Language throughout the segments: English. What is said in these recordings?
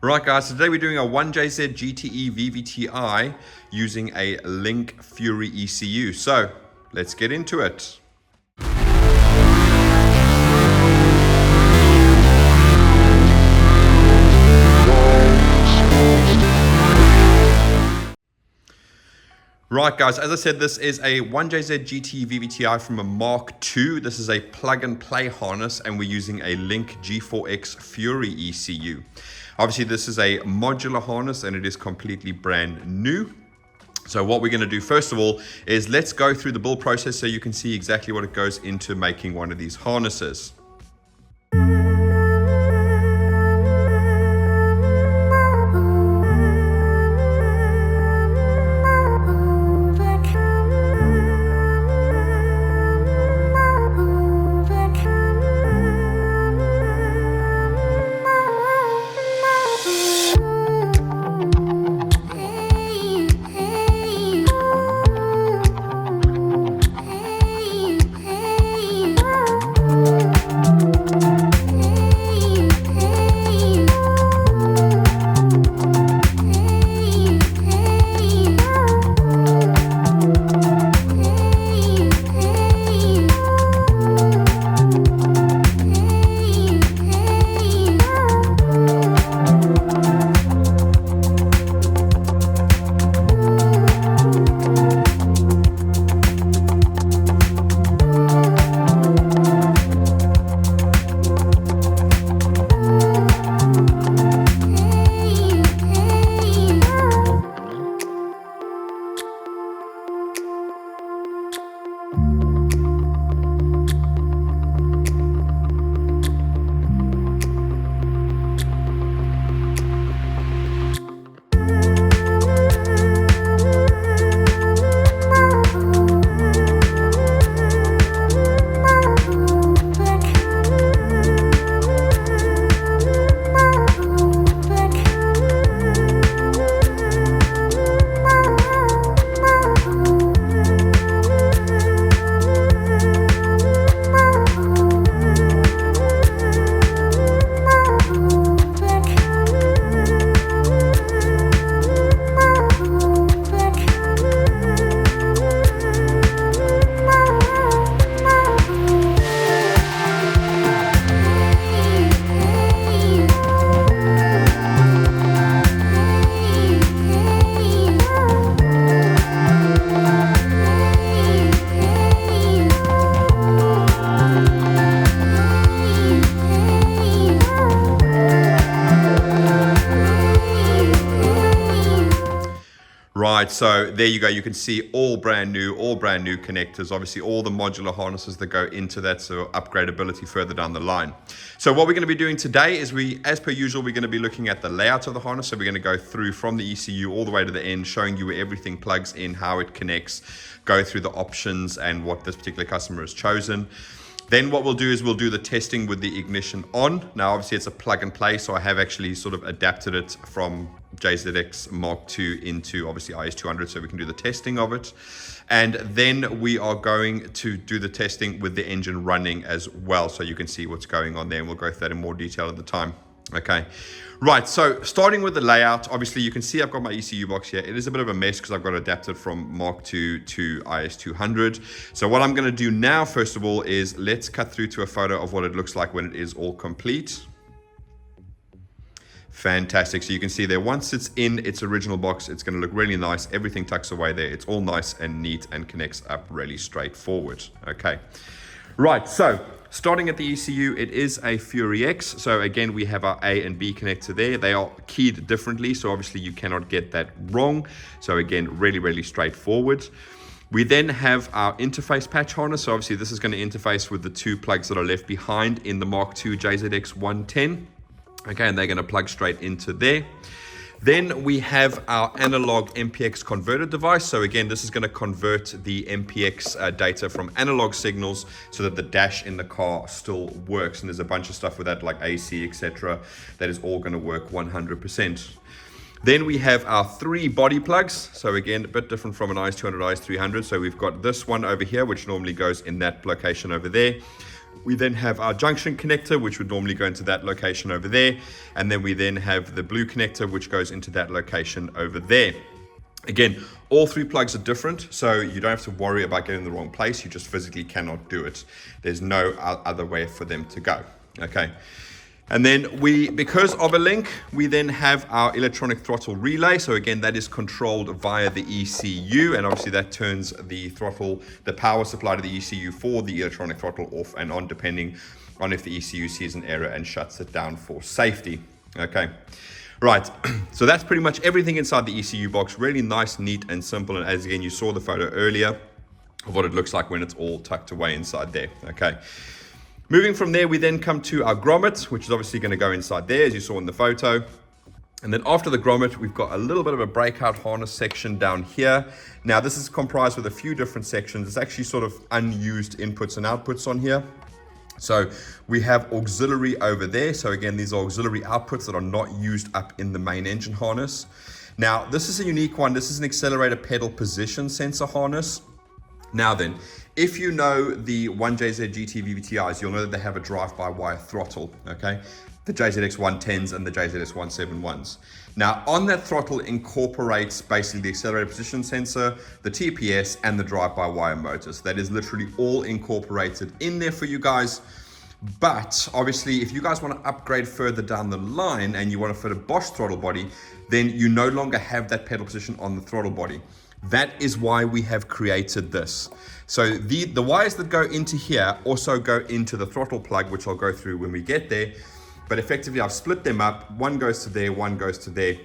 Right guys, so today we're doing a 1JZ-GTE VVT-i using a Link Fury ECU. So let's get into it. Right guys, as I said, this is a 1JZ-GTE VVT-i from a Mark-II. This is a plug and play harness and we're using a Link G4-X Fury ECU. Obviously this is a modular harness and it is completely brand new. So what we're going to do first of all is let's go through the build process so you can see exactly what it goes into making one of these harnesses. Right, so there you go. You can see all brand new connectors. Obviously, all the modular harnesses that go into that, so upgradability further down the line. So what we're going to be doing today is as per usual, we're going to be looking at the layout of the harness. So we're going to go through from the ECU all the way to the end, showing you where everything plugs in, how it connects, go through the options and what this particular customer has chosen. Then what we'll do is we'll do the testing with the ignition on. Now, obviously it's a plug and play, so I have actually sort of adapted it from JZX Mark-II into obviously IS200 so we can do the testing of it. And then we are going to do the testing with the engine running as well, so you can see what's going on there, and we'll go through that in more detail at the time. Okay, right, so starting with the layout, obviously you can see I've got my ECU box here. It is a bit of a mess because I've got adapted from Mark-II to IS200. So what I'm going to do now, first of all, is let's cut through to a photo of what it looks like when it is all complete. Fantastic. So you can see there, once it's in its original box, it's going to look really nice. Everything tucks away there. It's all nice and neat and connects up really straightforward. Okay, right, so starting at the ECU, it is a Fury X. So again, we have our A and B connector there. They are keyed differently, so obviously you cannot get that wrong. So again, really straightforward. We then have our interface patch harness. So obviously this is going to interface with the two plugs that are left behind in the Mark-II JZX110. Okay, and they're going to plug straight into there. Then we have our analog MPX converter device. So again, this is going to convert the MPX data from analog signals so that the dash in the car still works. And there's a bunch of stuff with that, like AC, etc. That is all going to work 100%. Then we have our 3 body plugs. So again, a bit different from an IS200, IS300. So we've got this one over here, which normally goes in that location over there. We then have our junction connector, which would normally go into that location over there. And then we then have the blue connector, which goes into that location over there. Again, all three plugs are different, so you don't have to worry about getting in the wrong place. You just physically cannot do it. There's no other way for them to go. Okay. And then because of a link, we then have our electronic throttle relay. So again, that is controlled via the ECU, and obviously that turns the power supply to the ECU for the electronic throttle off and on, depending on if the ECU sees an error and shuts it down for safety. Okay. Right, so that's pretty much everything inside the ECU box. Really nice, neat, and simple. And as again, you saw the photo earlier of what it looks like when it's all tucked away inside there. Okay. Moving from there, we then come to our grommet, which is obviously going to go inside there, as you saw in the photo. And then after the grommet, we've got a little bit of a breakout harness section down here. Now, this is comprised with a few different sections. It's actually sort of unused inputs and outputs on here. So we have auxiliary over there. So again, these are auxiliary outputs that are not used up in the main engine harness. Now, this is a unique one. This is an accelerator pedal position sensor harness. Now then, if you know the 1JZ-GTE VVT-Is, you'll know that they have a drive-by-wire throttle, okay? The JZX110s and the JZX171s. Now, on that throttle incorporates basically the accelerator position sensor, the TPS, and the drive-by-wire motor. So that is literally all incorporated in there for you guys. But obviously, if you guys want to upgrade further down the line and you want to fit a Bosch throttle body, then you no longer have that pedal position on the throttle body. That is why we have created this. So the wires that go into here also go into the throttle plug, which I'll go through when we get there. But effectively, I've split them up. One goes to there, one goes to there.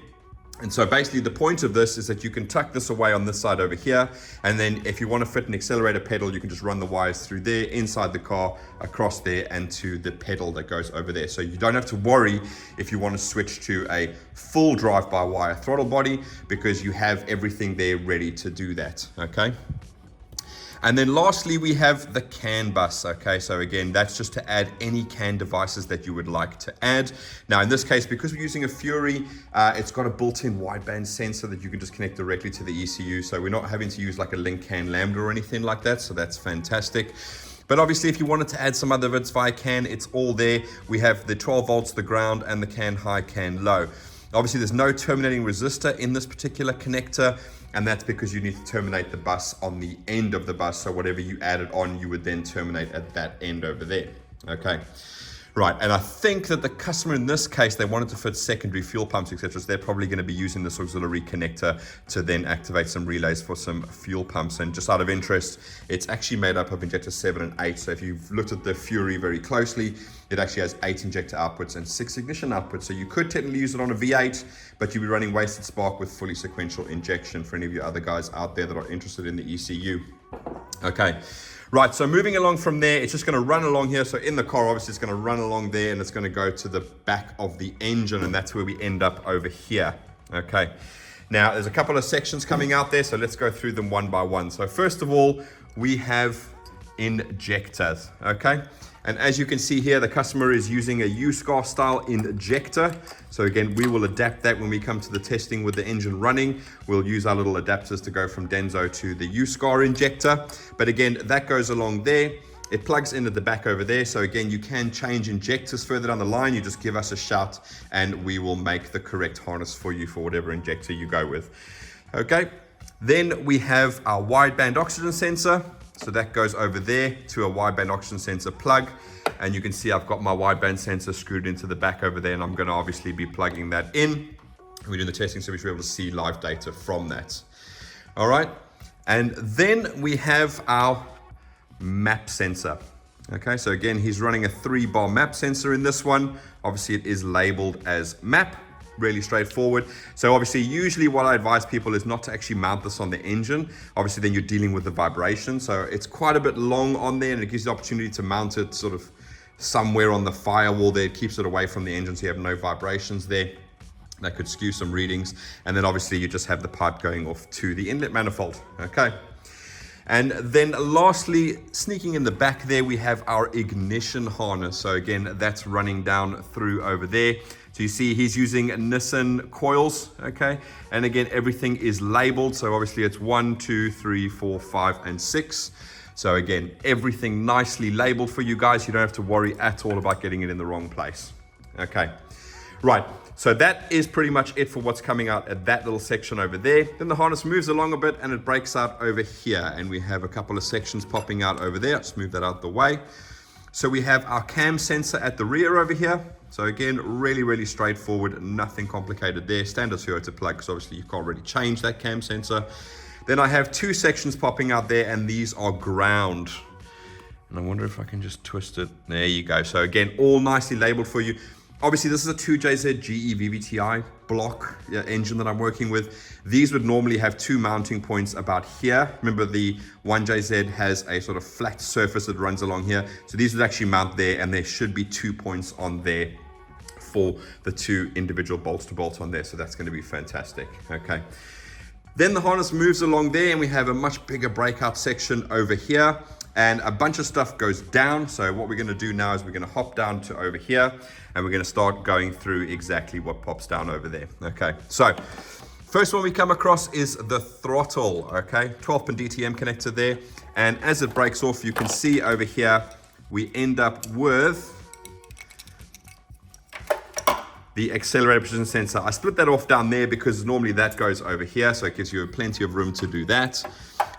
And so basically the point of this is that you can tuck this away on this side over here. And then if you want to fit an accelerator pedal, you can just run the wires through there, inside the car, across there, and to the pedal that goes over there. So you don't have to worry if you want to switch to a full drive-by-wire throttle body, because you have everything there ready to do that, okay? And then lastly, we have the CAN bus, okay? So again, that's just to add any CAN devices that you would like to add. Now in this case, because we're using a Fury, it's got a built-in wideband sensor that you can just connect directly to the ECU. So we're not having to use like a Link CAN Lambda or anything like that. So that's fantastic. But obviously, if you wanted to add some other bits via CAN, it's all there. We have the 12 volts, the ground, and the CAN high, CAN low. Obviously, there's no terminating resistor in this particular connector, and that's because you need to terminate the bus on the end of the bus. So whatever you added on, you would then terminate at that end over there. Okay. Right, and I think that the customer in this case, they wanted to fit secondary fuel pumps, etc. So they're probably going to be using this auxiliary connector to then activate some relays for some fuel pumps. And just out of interest, it's actually made up of injector 7 and 8. So if you've looked at the Fury very closely, it actually has 8 injector outputs and 6 ignition outputs. So you could technically use it on a V8, but you'd be running wasted spark with fully sequential injection for any of you other guys out there that are interested in the ECU. Okay. Right, so moving along from there, it's just going to run along here. So in the car, obviously, it's going to run along there, and it's going to go to the back of the engine, and that's where we end up over here. Okay. Now, there's a couple of sections coming out there, so let's go through them one by one. So first of all, we have injectors, okay? And as you can see here, the customer is using a U-Scar style injector. So again, we will adapt that when we come to the testing with the engine running. We'll use our little adapters to go from Denso to the U-Scar injector. But again, that goes along there. It plugs into the back over there. So again, you can change injectors further down the line. You just give us a shout and we will make the correct harness for you for whatever injector you go with. Okay, then we have our wideband oxygen sensor. So that goes over there to a wideband oxygen sensor plug. And you can see I've got my wideband sensor screwed into the back over there, and I'm going to obviously be plugging that in. We're doing the testing so we should be able to see live data from that. All right. And then we have our map sensor. Okay, so again, he's running a 3-bar map sensor in this one. Obviously, it is labeled as map. Really straightforward. So obviously, usually what I advise people is not to actually mount this on the engine. Obviously, then you're dealing with the vibration. So it's quite a bit long on there, and it gives you the opportunity to mount it sort of somewhere on the firewall there. It keeps it away from the engine, so you have no vibrations there. That could skew some readings. And then obviously, you just have the pipe going off to the inlet manifold. Okay. And then lastly, sneaking in the back there, we have our ignition harness. So again, that's running down through over there. So you see he's using Nissan coils, okay? And again, everything is labeled. So obviously it's 1, 2, 3, 4, 5, and 6. So again, everything nicely labeled for you guys. You don't have to worry at all about getting it in the wrong place. Okay, right. So that is pretty much it for what's coming out at that little section over there. Then the harness moves along a bit and it breaks out over here. And we have a couple of sections popping out over there. Let's move that out the way. So we have our cam sensor at the rear over here. So again, really straightforward, nothing complicated there. Standard Toyota plug, because obviously you can't really change that cam sensor. Then I have two sections popping out there, and these are ground. And I wonder if I can just twist it. There you go. So again, all nicely labeled for you. Obviously, this is a 1JZ-GTE VVT-i block engine that I'm working with. These would normally have two mounting points about here. Remember, the 1JZ has a sort of flat surface that runs along here. So these would actually mount there, and there should be 2 points on there for the two individual bolts to bolt on there. So that's going to be fantastic. Okay. Then the harness moves along there, and we have a much bigger breakout section over here. And a bunch of stuff goes down. So what we're going to do now is we're going to hop down to over here, and we're going to start going through exactly what pops down over there. Okay, so first one we come across is the throttle. Okay, 12-pin DTM connector there. And as it breaks off, you can see over here, we end up with the accelerator precision sensor. I split that off down there because normally that goes over here, so it gives you plenty of room to do that.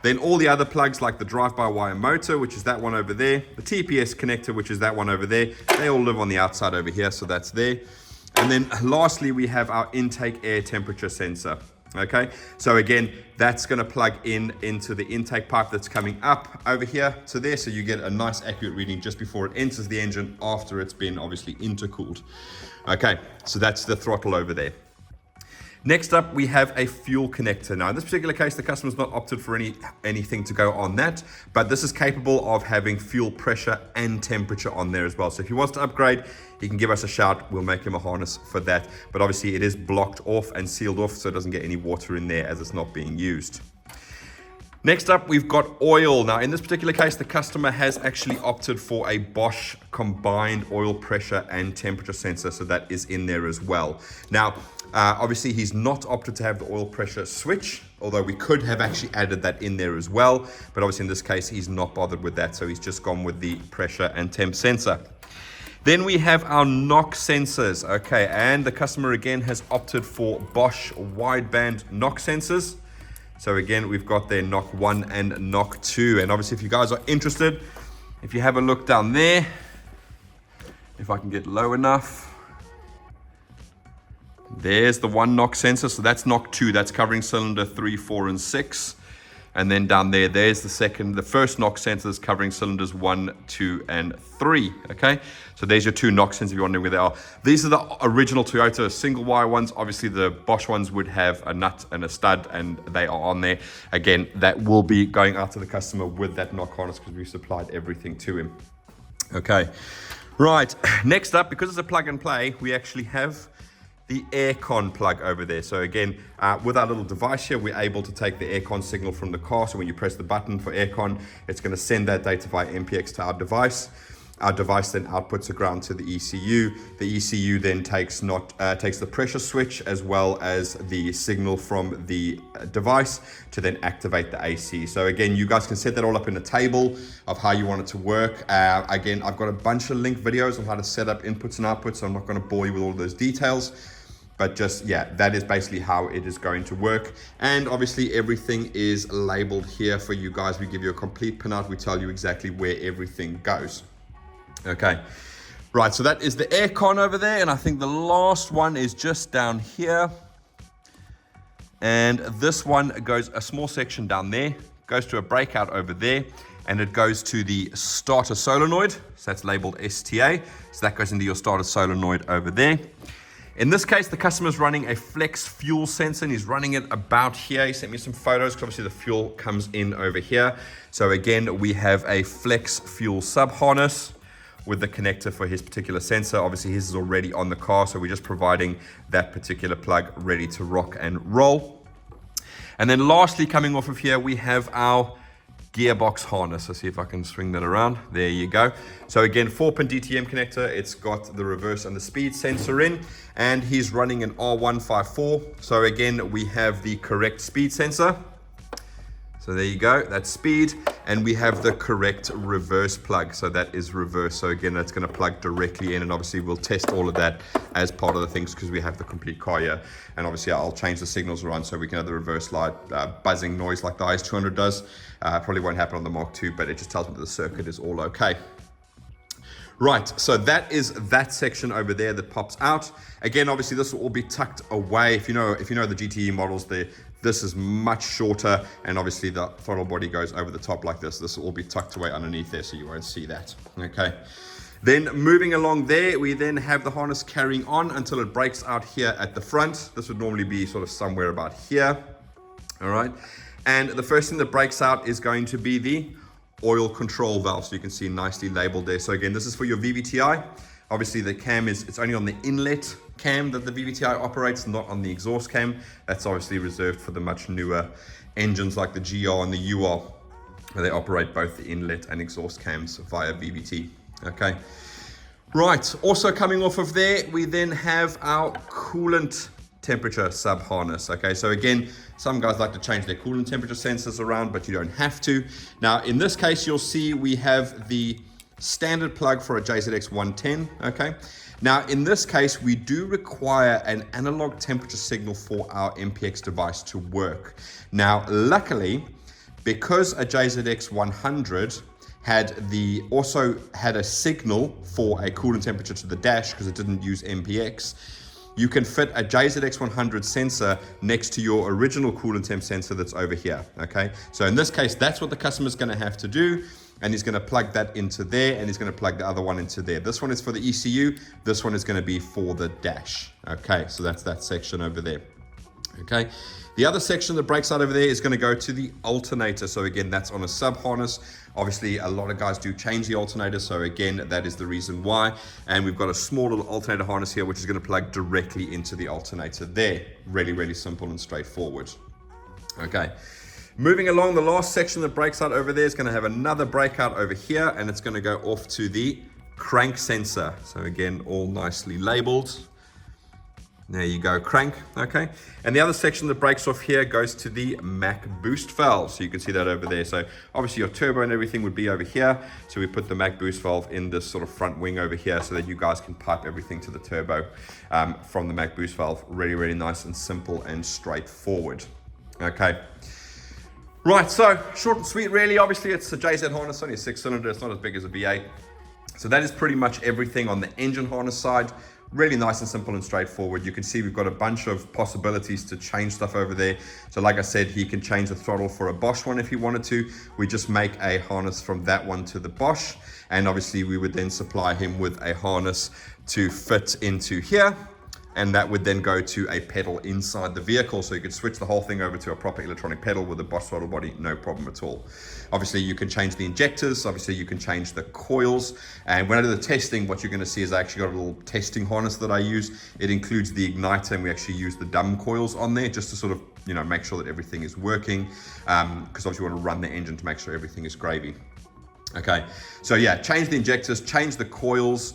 Then all the other plugs, like the drive-by-wire motor, which is that one over there, the TPS connector, which is that one over there, they all live on the outside over here, so that's there. And then lastly, we have our intake air temperature sensor. Okay, so again, that's going to plug into the intake pipe that's coming up over here to there, so you get a nice accurate reading just before it enters the engine after it's been obviously intercooled. Okay, so that's the throttle over there. Next up, we have a fuel connector. Now, in this particular case, the customer's not opted for anything to go on that, but this is capable of having fuel pressure and temperature on there as well. So if he wants to upgrade, he can give us a shout. We'll make him a harness for that. But obviously, it is blocked off and sealed off, so it doesn't get any water in there as it's not being used. Next up, we've got oil. Now, in this particular case, the customer has actually opted for a Bosch combined oil pressure and temperature sensor, so that is in there as well. Now, obviously, he's not opted to have the oil pressure switch, although we could have actually added that in there as well. But obviously, in this case, he's not bothered with that, so he's just gone with the pressure and temp sensor. Then we have our NOx sensors. Okay, and the customer again has opted for Bosch wideband NOx sensors. So again, we've got their NOC1 and NOC2. And obviously, if you guys are interested, if you have a look down there, if I can get low enough, there's the one NOx sensor. So that's NOC2. That's covering cylinder 3, 4, and 6. And then down there, there's the first NOx sensor is covering cylinders 1, 2, and 3. Okay, so there's your two NOx sensors if you're wondering where they are. These are the original Toyota single wire ones. Obviously, the Bosch ones would have a nut and a stud, and they are on there. Again, that will be going out to the customer with that NOC harness because we've supplied everything to him. Okay, right. Next up, because it's a plug and play, we actually have the aircon plug over there. So again, with our little device here, we're able to take the aircon signal from the car. So when you press the button for aircon, it's going to send that data via MPX to our device. Our device then outputs a ground to the ECU. The ECU then takes the pressure switch as well as the signal from the device to then activate the AC. So again, you guys can set that all up in a table of how you want it to work. Again, I've got a bunch of link videos on how to set up inputs and outputs, so I'm not going to bore you with all those details. But just, yeah, that is basically how it is going to work. And obviously everything is labeled here for you guys. We give you a complete pinout. We tell you exactly where everything goes. Okay, right, so that is the aircon over there. And I think the last one is just down here. And this one goes a small section down there, goes to a breakout over there, and it goes to the starter solenoid. So that's labeled STA. So that goes into your starter solenoid over there. In this case, the customer's running a flex fuel sensor, and he's running it about here. He sent me some photos because obviously the fuel comes in over here. So again, we have a flex fuel sub harness with the connector for his particular sensor. Obviously his is already on the car, so we're just providing that particular plug ready to rock and roll. And then lastly, coming off of here, we have our gearbox harness. Let's see if I can swing that around. There you go. So again, 4-pin DTM connector. It's got the reverse and the speed sensor in, and he's running an R154. So again, we have the correct speed sensor. So there you go, that's speed, and we have the correct reverse plug. So that is reverse. So again, that's going to plug directly in, and obviously we'll test all of that as part of the things because we have the complete car here. And obviously I'll change the signals around so we can have the reverse light buzzing noise like the IS200 does. Probably won't happen on the Mark-II, but it just tells me that the circuit is all okay. Right, so that is that section over there that pops out. Again, obviously this will all be tucked away. If you know the GTE models, this is much shorter, and obviously the throttle body goes over the top like this. This will all be tucked away underneath there, so you won't see that. Okay. Then moving along there, we then have the harness carrying on until it breaks out here at the front. This would normally be sort of somewhere about here. All right. And the first thing that breaks out is going to be the oil control valve. So you can see nicely labeled there. So again, this is for your VVT-i. Obviously the cam it's only on the inlet cam that the VVT-i operates, not on the exhaust cam. That's obviously reserved for the much newer engines like the GR and the UR, where they operate both the inlet and exhaust cams via VVT. Okay. Right, also coming off of there, we then have our coolant temperature sub harness. Okay, so again, some guys like to change their coolant temperature sensors around, but you don't have to. Now, in this case, you'll see we have the standard plug for a JZX110. Okay, now in this case, we do require an analog temperature signal for our MPX device to work. Now, luckily, because a JZX100 also had a signal for a coolant temperature to the dash because it didn't use MPX, you can fit a JZX100 sensor next to your original coolant temp sensor that's over here. Okay, so in this case, that's what the customer's going to have to do, and he's going to plug that into there, and he's going to plug the other one into there. This one is for the ECU, this one is going to be for the dash. Okay, so that's that section over there. Okay, the other section that breaks out over there is going to go to the alternator. So again, that's on a sub harness. Obviously, a lot of guys do change the alternator. So again, that is the reason why. And we've got a small little alternator harness here, which is going to plug directly into the alternator there. Really, really simple and straightforward. Okay. Moving along, the last section that breaks out over there is going to have another breakout over here, and it's going to go off to the crank sensor. So again, all nicely labeled. There you go, crank. Okay, and the other section that breaks off here goes to the Mac boost valve. So you can see that over there. So obviously your turbo and everything would be over here. So we put the Mac boost valve in this sort of front wing over here so that you guys can pipe everything to the turbo from the Mac boost valve. Really, really nice and simple and straightforward. Okay. Right, so short and sweet really. Obviously it's a JZ harness, only a 6-cylinder. It's not as big as a V8. So that is pretty much everything on the engine harness side. Really nice and simple and straightforward. You can see we've got a bunch of possibilities to change stuff over there. So like I said, he can change the throttle for a Bosch one if he wanted to. We just make a harness from that one to the Bosch. And obviously we would then supply him with a harness to fit into here. And that would then go to a pedal inside the vehicle. So you could switch the whole thing over to a proper electronic pedal with a Bosch throttle body, no problem at all. Obviously you can change the injectors, obviously you can change the coils. And when I do the testing, what you're gonna see is I actually got a little testing harness that I use. It includes the igniter, and we actually use the dumb coils on there just to sort of, make sure that everything is working. Because obviously you wanna run the engine to make sure everything is gravy. Okay, so yeah, change the injectors, change the coils.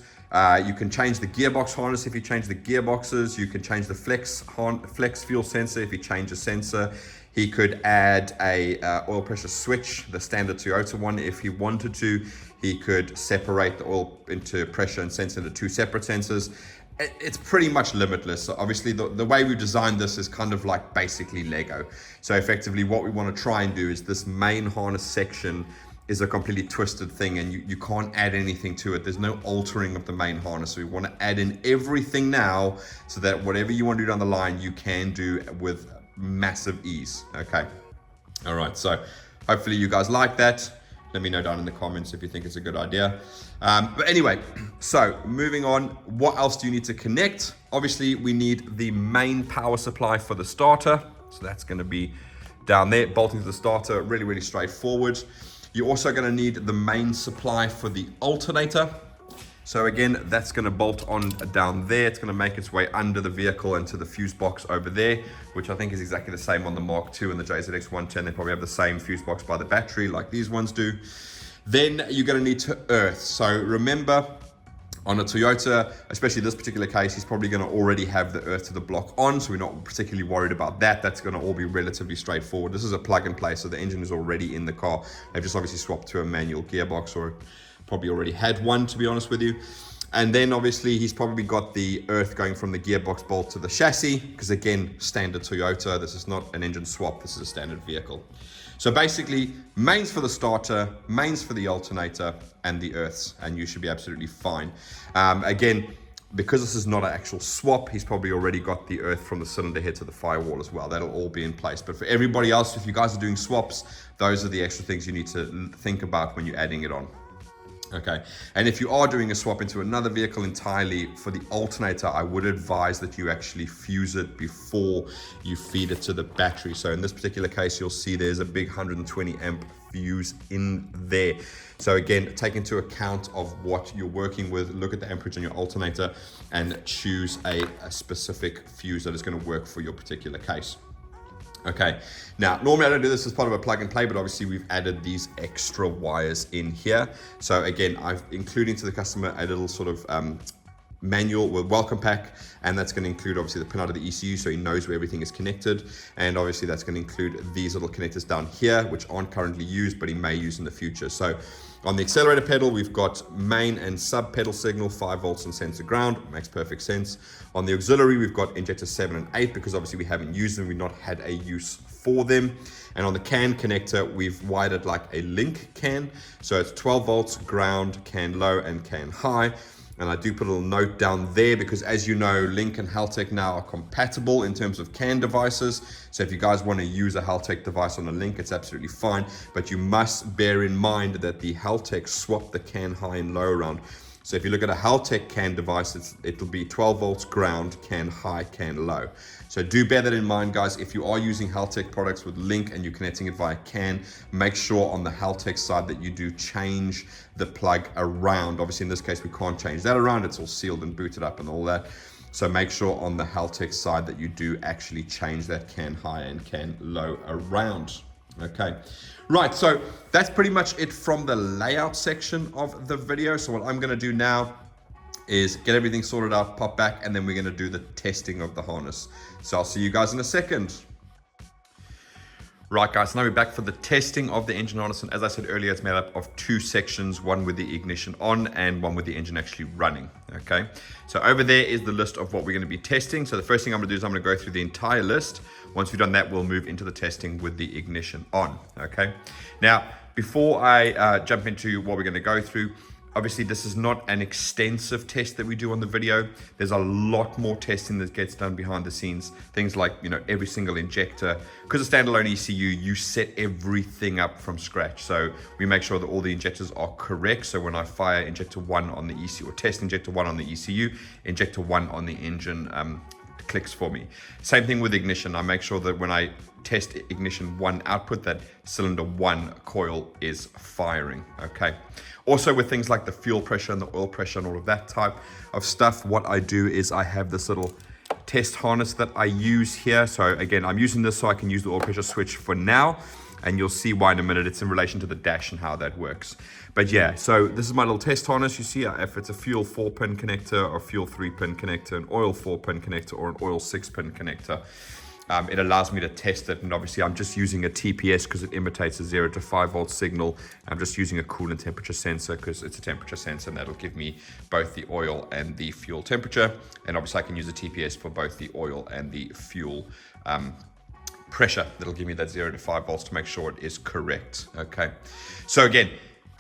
You can change the gearbox harness if you change the gearboxes. You can change the flex fuel sensor if you change the sensor. He could add a oil pressure switch, the standard Toyota one, if he wanted to. He could separate the oil into pressure and sensor into two separate sensors. It's pretty much limitless. So obviously the way we've designed this is kind of like basically Lego. So effectively what we want to try and do is this main harness section is a completely twisted thing, and you can't add anything to it. There's no altering of the main harness. So we want to add in everything now so that whatever you want to do down the line, you can do with massive ease. Okay. All right. So hopefully you guys like that. Let me know down in the comments if you think it's a good idea. But anyway, so moving on, what else do you need to connect? Obviously we need the main power supply for the starter. So that's going to be down there, bolting to the starter, really, really straightforward. You're also going to need the main supply for the alternator. So again, that's going to bolt on down there. It's going to make its way under the vehicle into the fuse box over there, which I think is exactly the same on the Mark-II and the JZX110. They probably have the same fuse box by the battery like these ones do. Then you're going to need to earth. So remember, On a Toyota, especially this particular case, he's probably going to already have the earth to the block on, so we're not particularly worried about that. That's going to all be relatively straightforward. This is a plug and play, so the engine is already in the car. They've just obviously swapped to a manual gearbox, or probably already had one, to be honest with you. And then obviously he's probably got the earth going from the gearbox bolt to the chassis, because again, standard Toyota, this is not an engine swap, this is a standard vehicle. So basically, mains for the starter, mains for the alternator, and the earths, and you should be absolutely fine. Again, because this is not an actual swap, he's probably already got the earth from the cylinder head to the firewall as well. That'll all be in place. But for everybody else, if you guys are doing swaps, those are the extra things you need to think about when you're adding it on. Okay, and if you are doing a swap into another vehicle entirely, for the alternator, I would advise that you actually fuse it before you feed it to the battery. So in this particular case, you'll see there's a big 120 amp fuse in there. So again, take into account of what you're working with, look at the amperage on your alternator, and choose a specific fuse that is going to work for your particular case. Okay, now normally I don't do this as part of a plug and play, but obviously we've added these extra wires in here. So again, I've included to the customer a little sort of manual with welcome pack, and that's going to include obviously the pin out of the ECU, so he knows where everything is connected. And obviously that's going to include these little connectors down here, which aren't currently used, but he may use in the future. So on the accelerator pedal, we've got main and sub pedal signal, 5 volts and sensor ground, makes perfect sense. On the auxiliary, we've got injector 7 and 8, because obviously we haven't used them, we've not had a use for them. And on the CAN connector, we've wired it like a link CAN. So it's 12 volts, ground, CAN low and CAN high. And I do put a little note down there because, as you know, Link and Haltech now are compatible in terms of CAN devices. So if you guys want to use a Haltech device on a Link, it's absolutely fine. But you must bear in mind that the Haltech swap the CAN high and low around. So if you look at a Haltech CAN device, it'll be 12 volts ground, CAN high, CAN low. So do bear that in mind, guys. If you are using Haltech products with Link and you're connecting it via CAN, make sure on the Haltech side that you do change the plug around. Obviously, in this case, we can't change that around. It's all sealed and booted up and all that. So make sure on the Haltech side that you do actually change that CAN high and CAN low around. Okay, right, so that's pretty much it from the layout section of the video. So what I'm going to do now is get everything sorted out, pop back, and then we're going to do the testing of the harness. So I'll see you guys in a second. Right, guys, so now we're back for the testing of the engine harness, and as I said earlier, it's made up of 2 sections, one with the ignition on and one with the engine actually running. Okay, so over there is the list of what we're going to be testing. So the first thing I'm going to do is I'm going to go through the entire list. Once we've done that, we'll move into the testing with the ignition on. Okay, now before I jump into what we're going to go through, obviously this is not an extensive test that we do on the video. There's a lot more testing that gets done behind the scenes. Things like, you know, every single injector. Because a standalone ECU, you set everything up from scratch. So we make sure that all the injectors are correct. So when I fire injector 1 on the ECU, or test injector 1 on the ECU, injector 1 on the engine clicks for me. Same thing with ignition. I make sure that when I test ignition 1 output, that cylinder 1 coil is firing. Okay. Also with things like the fuel pressure and the oil pressure and all of that type of stuff, what I do is I have this little test harness that I use here. So again, I'm using this so I can use the oil pressure switch for now, and you'll see why in a minute. It's in relation to the dash and how that works. But yeah, so this is my little test harness. You see if it's a fuel 4-pin connector or fuel 3-pin connector, an oil 4-pin connector or an oil 6-pin connector. It allows me to test it, and obviously I'm just using a TPS because it imitates a 0 to 5 volt signal. I'm just using a coolant temperature sensor because it's a temperature sensor, and that'll give me both the oil and the fuel temperature. And obviously I can use a TPS for both the oil and the fuel pressure. That'll give me that 0 to 5 volts to make sure it is correct. Okay, so again,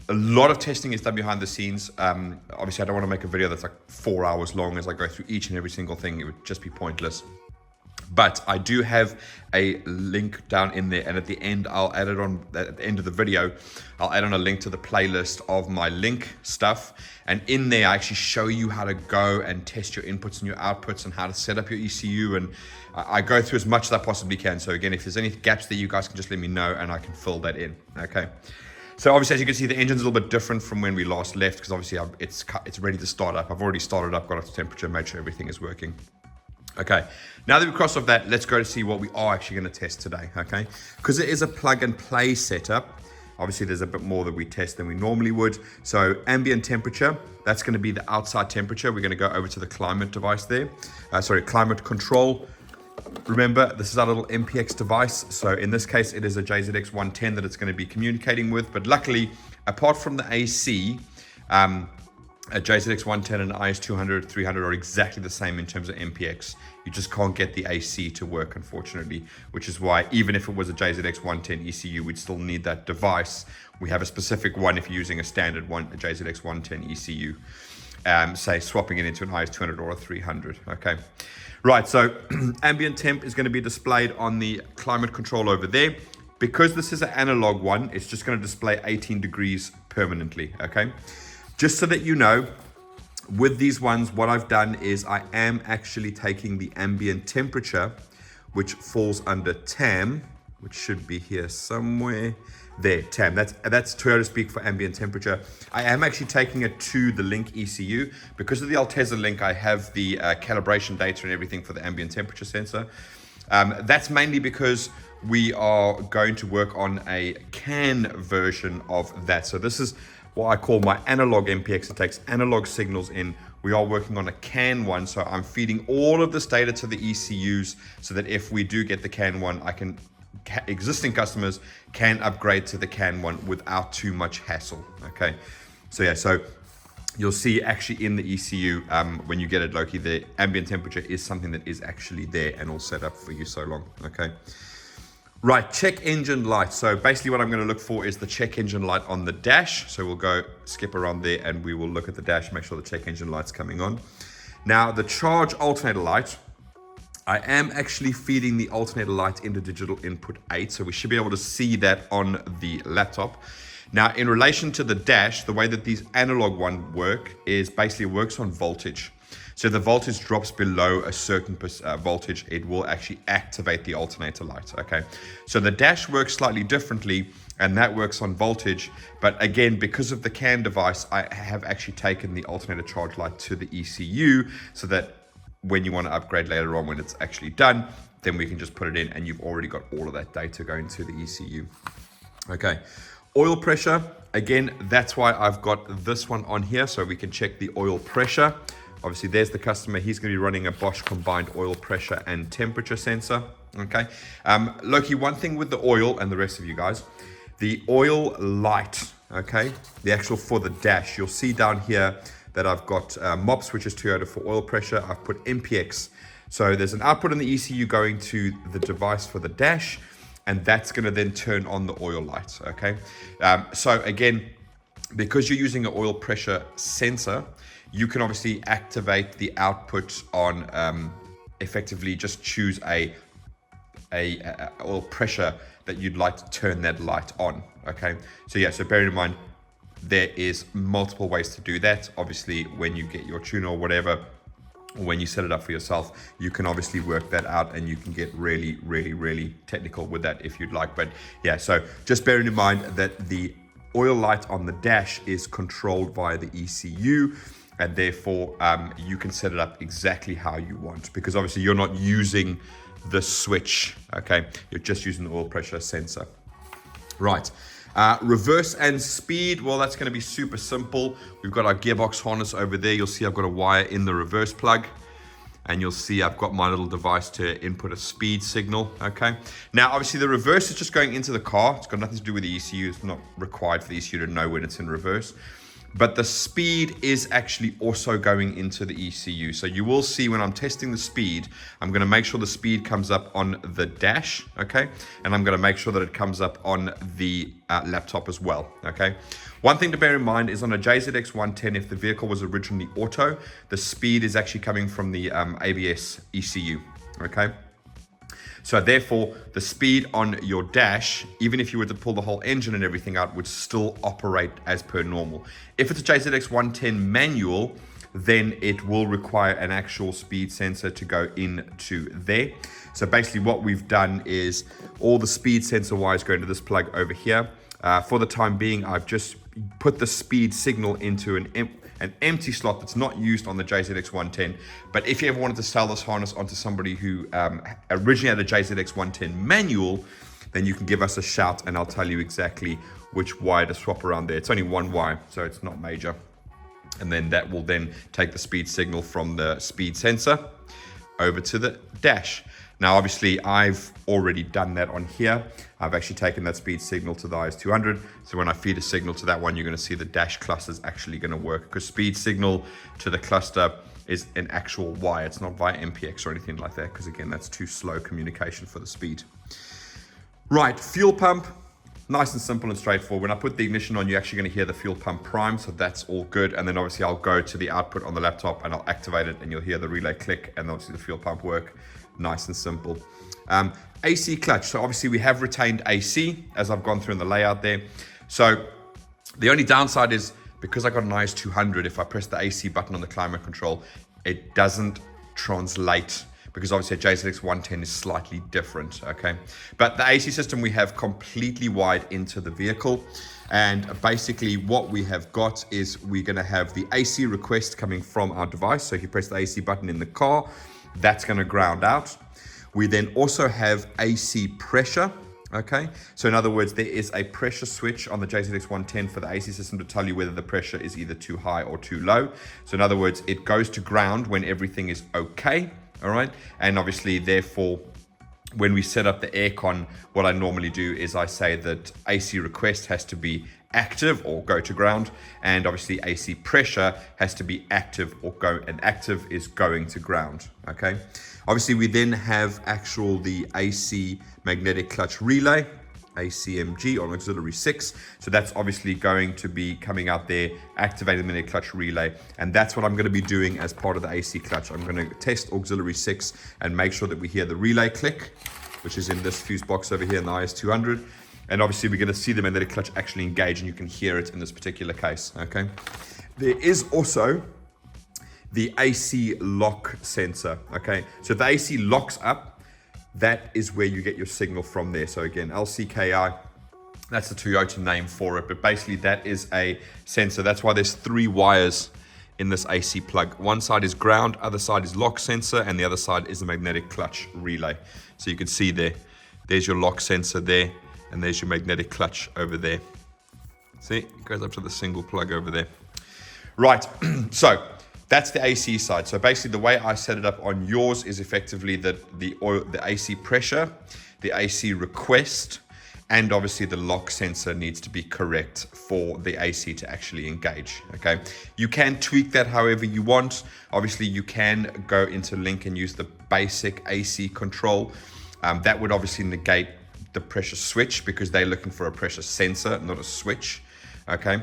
a lot of testing is done behind the scenes. Obviously I don't want to make a video that's like 4 hours long as I go through each and every single thing. It would just be pointless. But I do have a link down in there, and at the end, I'll add it on at the end of the video. I'll add on a link to the playlist of my Link stuff. And in there, I actually show you how to go and test your inputs and your outputs and how to set up your ECU. And I go through as much as I possibly can. So again, if there's any gaps there, you guys can just let me know and I can fill that in. Okay. So obviously, as you can see, the engine's a little bit different from when we last left because obviously it's ready to start up. I've already started up, got it to temperature, made sure everything is working. Okay, now that we've crossed off that, let's go to see what we are actually going to test today, okay? Because it is a plug and play setup, Obviously, there's a bit more that we test than we normally would. So ambient temperature, that's going to be the outside temperature. We're going to go over to the climate device there. Climate control. Remember, this is our little MPX device. So in this case, it is a JZX110 that it's going to be communicating with. But luckily, apart from the AC, a JZX110 and IS200, 300 are exactly the same in terms of MPX. You just can't get the AC to work, unfortunately, which is why even if it was a JZX110 ECU, we'd still need that device. We have a specific one if you're using a standard one, a JZX110 ECU, say swapping it into an IS200 or a 300, okay? Right, so ambient temp is going to be displayed on the climate control over there. Because this is an analog one, it's just going to display 18 degrees permanently, okay? Just so that you know, with these ones, what I've done is I am actually taking the ambient temperature, which falls under TAM, which should be here somewhere. There, TAM. That's Toyota speak for ambient temperature. I am actually taking it to the Link ECU. Because of the Altezza Link, I have the calibration data and everything for the ambient temperature sensor. That's mainly because we are going to work on a CAN version of that. So this is what I call my analog MPX. It takes analog signals in. We are working on a CAN one, so I'm feeding all of this data to the ECUs so that if we do get the CAN one, existing customers can upgrade to the CAN one without too much hassle, okay? So yeah, so you'll see actually in the ECU, when you get it, Lockie, the ambient temperature is something that is actually there and all set up for you so long, okay? Right, check engine light. So basically what I'm going to look for is the check engine light on the dash. So we'll go skip around there and we will look at the dash, make sure the check engine light's coming on. Now the charge alternator light, I am actually feeding the alternator light into digital input 8. So we should be able to see that on the laptop. Now in relation to the dash, the way that these analog ones work is basically it works on voltage. So if the voltage drops below a certain voltage, it will actually activate the alternator light, okay? So the dash works slightly differently, and that works on voltage. But again, because of the CAN device, I have actually taken the alternator charge light to the ECU so that when you want to upgrade later on, when it's actually done, then we can just put it in and you've already got all of that data going to the ECU. Okay, oil pressure. Again, that's why I've got this one on here so we can check the oil pressure. Obviously, there's the customer. He's going to be running a Bosch combined oil pressure and temperature sensor. Okay. Lockie, one thing with the oil and the rest of you guys, the oil light, okay, the actual for the dash, you'll see down here that I've got MOPS, which is Toyota for oil pressure. I've put MPX. So there's an output in the ECU going to the device for the dash, and that's going to then turn on the oil light. Okay. So again, because you're using an oil pressure sensor, you can obviously activate the output on effectively just choose a oil pressure that you'd like to turn that light on, okay? So yeah, so bear in mind, there is multiple ways to do that. Obviously, when you get your tuner or whatever, or when you set it up for yourself, you can obviously work that out and you can get really, really, really technical with that if you'd like. But yeah, so just bearing in mind that the oil light on the dash is controlled via the ECU, and therefore you can set it up exactly how you want, because obviously you're not using the switch, okay? You're just using the oil pressure sensor. Right, reverse and speed, well, that's gonna be super simple. We've got our gearbox harness over there. You'll see I've got a wire in the reverse plug, and you'll see I've got my little device to input a speed signal, okay? Now, obviously the reverse is just going into the car. It's got nothing to do with the ECU. It's not required for the ECU to know when it's in reverse. But the speed is actually also going into the ECU. So you will see when I'm testing the speed, I'm gonna make sure the speed comes up on the dash, okay? And I'm gonna make sure that it comes up on the laptop as well, okay? One thing to bear in mind is on a JZX110, if the vehicle was originally auto, the speed is actually coming from the ABS ECU, okay? So therefore, the speed on your dash, even if you were to pull the whole engine and everything out, would still operate as per normal. If it's a JZX110 manual, then it will require an actual speed sensor to go into there. So basically what we've done is all the speed sensor wires go into this plug over here. For the time being, I've just put the speed signal into an empty slot that's not used on the JZX110. But if you ever wanted to sell this harness onto somebody who originally had a JZX110 manual, then you can give us a shout and I'll tell you exactly which wire to swap around there. It's only one wire, so it's not major. And then that will then take the speed signal from the speed sensor over to the dash. Now, obviously, I've already done that on here. I've actually taken that speed signal to the IS200. So when I feed a signal to that one, you're going to see the dash cluster is actually going to work, because speed signal to the cluster is an actual wire. It's not via MPX or anything like that, because again, that's too slow communication for the speed. Right, fuel pump. Nice and simple and straightforward. When I put the ignition on, you're actually going to hear the fuel pump prime, so that's all good. And then obviously I'll go to the output on the laptop and I'll activate it, and you'll hear the relay click and obviously the fuel pump work. Nice and simple. AC clutch. So obviously we have retained AC, as I've gone through in the layout there. So the only downside is, because I got an IS200, if I press the AC button on the climate control, it doesn't translate, because obviously a JZX110 is slightly different, okay? But the AC system we have completely wired into the vehicle. And basically what we have got is we're gonna have the AC request coming from our device. So if you press the AC button in the car, that's gonna ground out. We then also have AC pressure, okay? So in other words, there is a pressure switch on the JZX110 for the AC system to tell you whether the pressure is either too high or too low. So in other words, it goes to ground when everything is okay. All right, and obviously, therefore, when we set up the aircon, what I normally do is I say that AC request has to be active or go to ground, and obviously AC pressure has to be active or go, and active is going to ground, okay? Obviously, we then have the AC magnetic clutch relay, ACMG or auxiliary 6. So that's obviously going to be coming out there, activating the magnetic clutch relay. And that's what I'm going to be doing as part of the AC clutch. I'm going to test auxiliary 6 and make sure that we hear the relay click, which is in this fuse box over here in the IS200. And obviously we're going to see the magnetic clutch actually engage, and you can hear it in this particular case, okay? There is also the AC lock sensor, okay? So if the AC locks up, that is where you get your signal from there. So again, LCKI, that's the Toyota name for it, but basically that is a sensor. That's why there's 3 wires in this AC plug. One side is ground, other side is lock sensor, and the other side is the magnetic clutch relay. So you can see there's your lock sensor there, and there's your magnetic clutch over there. See, it goes up to the single plug over there. Right, so that's the AC side. So basically the way I set it up on yours is effectively that the AC pressure, the AC request, and obviously the lock sensor needs to be correct for the AC to actually engage, okay? You can tweak that however you want. Obviously you can go into Link and use the basic AC control. That would obviously negate the pressure switch, because they're looking for a pressure sensor, not a switch, okay?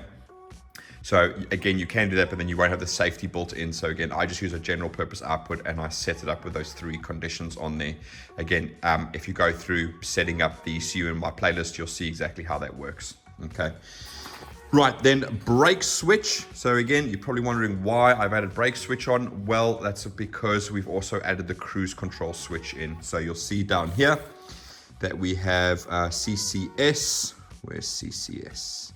So again, you can do that, but then you won't have the safety built in. So again, I just use a general purpose output, and I set it up with those 3 conditions on there. Again, if you go through setting up the ECU in my playlist, you'll see exactly how that works, okay? Right, then brake switch. So again, you're probably wondering why I've added brake switch on. Well, that's because we've also added the cruise control switch in. So you'll see down here that we have CCS. Where's CCS?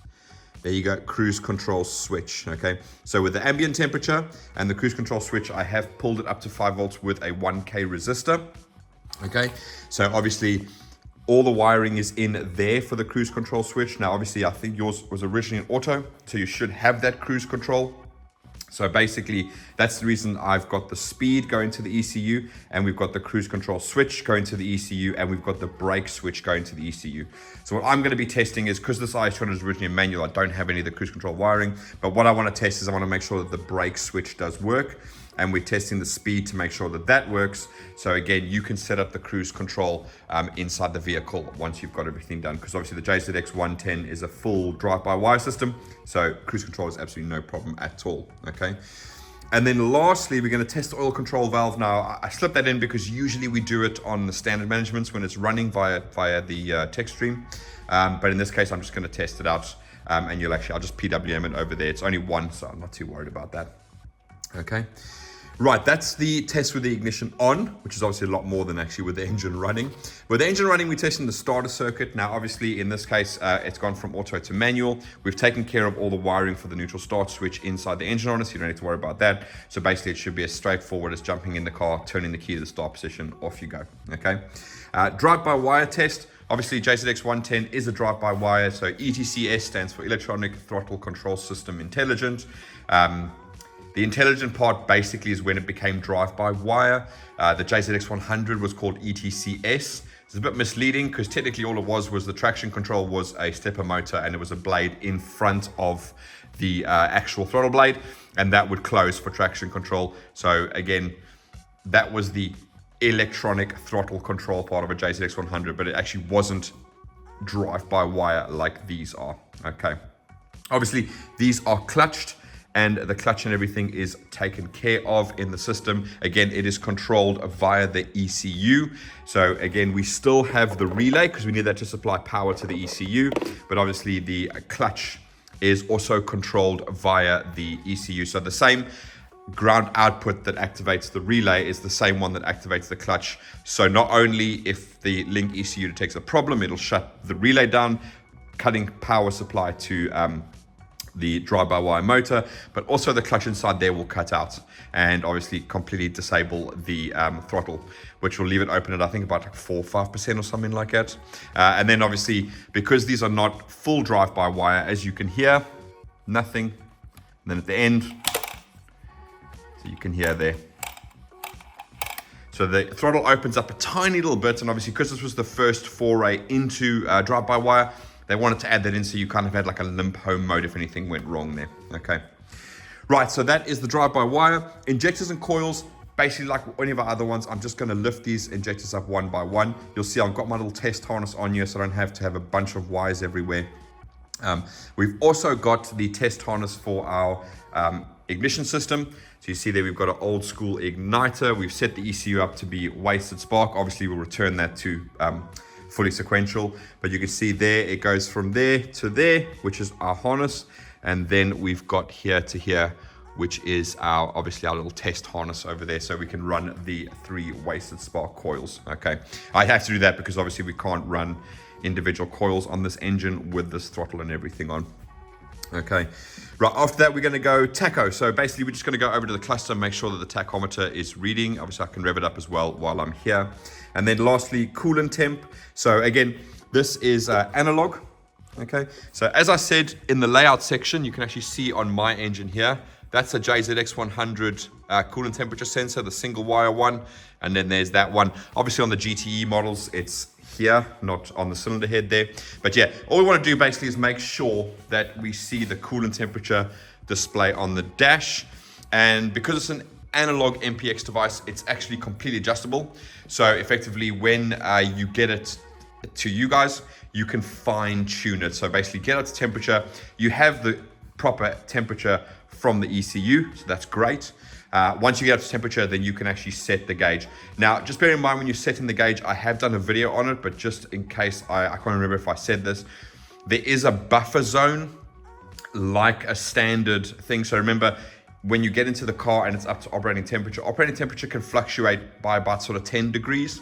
There you go, cruise control switch, okay? So with the ambient temperature and the cruise control switch, I have pulled it up to 5 volts with a 1K resistor, okay? So obviously, all the wiring is in there for the cruise control switch. Now, obviously, I think yours was originally an auto, so you should have that cruise control. So basically, that's the reason I've got the speed going to the ECU, and we've got the cruise control switch going to the ECU, and we've got the brake switch going to the ECU. So what I'm going to be testing is, because this IS200 is originally a manual, I don't have any of the cruise control wiring, but what I want to test is I want to make sure that the brake switch does work, and we're testing the speed to make sure that that works. So again, you can set up the cruise control inside the vehicle once you've got everything done, because obviously the JZX110 is a full drive-by-wire system, so cruise control is absolutely no problem at all, okay? And then lastly, we're going to test the oil control valve. Now, I slipped that in because usually we do it on the standard managements when it's running via the tech stream, but in this case, I'm just going to test it out, and I'll just PWM it over there. It's only one, so I'm not too worried about that, okay? Right, that's the test with the ignition on, which is obviously a lot more than actually with the engine running. With the engine running, we're testing the starter circuit. Now, obviously, in this case, it's gone from auto to manual. We've taken care of all the wiring for the neutral start switch inside the engine harness. You don't need to worry about that. So basically, it should be as straightforward as jumping in the car, turning the key to the start position, off you go, okay? Drive-by-wire test. Obviously, JZX110 is a drive-by-wire, so ETCS stands for Electronic Throttle Control System Intelligent. The intelligent part basically is when it became drive-by-wire. The JZX100 was called ETCS. It's a bit misleading because technically all it was the traction control was a stepper motor and it was a blade in front of the actual throttle blade, and that would close for traction control. So again, that was the electronic throttle control part of a JZX100, but it actually wasn't drive-by-wire like these are, okay? Obviously, these are clutched, and the clutch and everything is taken care of in the system. Again, it is controlled via the ECU. So again, we still have the relay because we need that to supply power to the ECU, but obviously the clutch is also controlled via the ECU. So the same ground output that activates the relay is the same one that activates the clutch. So not only if the link ECU detects a problem, it'll shut the relay down, cutting power supply to the drive-by-wire motor, but also the clutch inside there will cut out and obviously completely disable the throttle, which will leave it open at I think about like 4 or 5% or something like that. And then obviously, because these are not full drive-by-wire, as you can hear, nothing. And then at the end, so you can hear there. So the throttle opens up a tiny little bit, and obviously because this was the first foray into drive-by-wire, they wanted to add that in so you kind of had like a limp home mode if anything went wrong there, okay? Right, so that is the drive-by-wire. Injectors and coils, basically like any of our other ones, I'm just gonna lift these injectors up one by one. You'll see I've got my little test harness on here so I don't have to have a bunch of wires everywhere. We've also got the test harness for our ignition system. So you see there we've got an old school igniter. We've set the ECU up to be wasted spark. Obviously we'll return that to fully sequential, but you can see there it goes from there to there, which is our harness, and then we've got here to here, which is our obviously our little test harness over there, so we can run the 3 wasted spark coils. Okay, I have to do that because obviously we can't run individual coils on this engine with this throttle and everything on. Okay, right, after that we're going to go tacho. So basically we're just going to go over to the cluster and make sure that the tachometer is reading. Obviously I can rev it up as well while I'm here. And then lastly, coolant temp. So again, this is analog. Okay, so as I said in the layout section, you can actually see on my engine here, that's a JZX100 coolant temperature sensor, the single wire one. And then there's that one. Obviously on the GTE models, it's here, not on the cylinder head there. But yeah, all we want to do basically is make sure that we see the coolant temperature display on the dash. And because it's an analog MPX device, it's actually completely adjustable. So effectively when you get it to you guys, you can fine tune it. So basically get it to temperature. You have the proper temperature from the ECU, so that's great. Once you get up to temperature, then you can actually set the gauge. Now, just bear in mind when you're setting the gauge, I have done a video on it, but just in case, I can't remember if I said this, there is a buffer zone like a standard thing. So remember, when you get into the car and it's up to operating temperature can fluctuate by about sort of 10 degrees.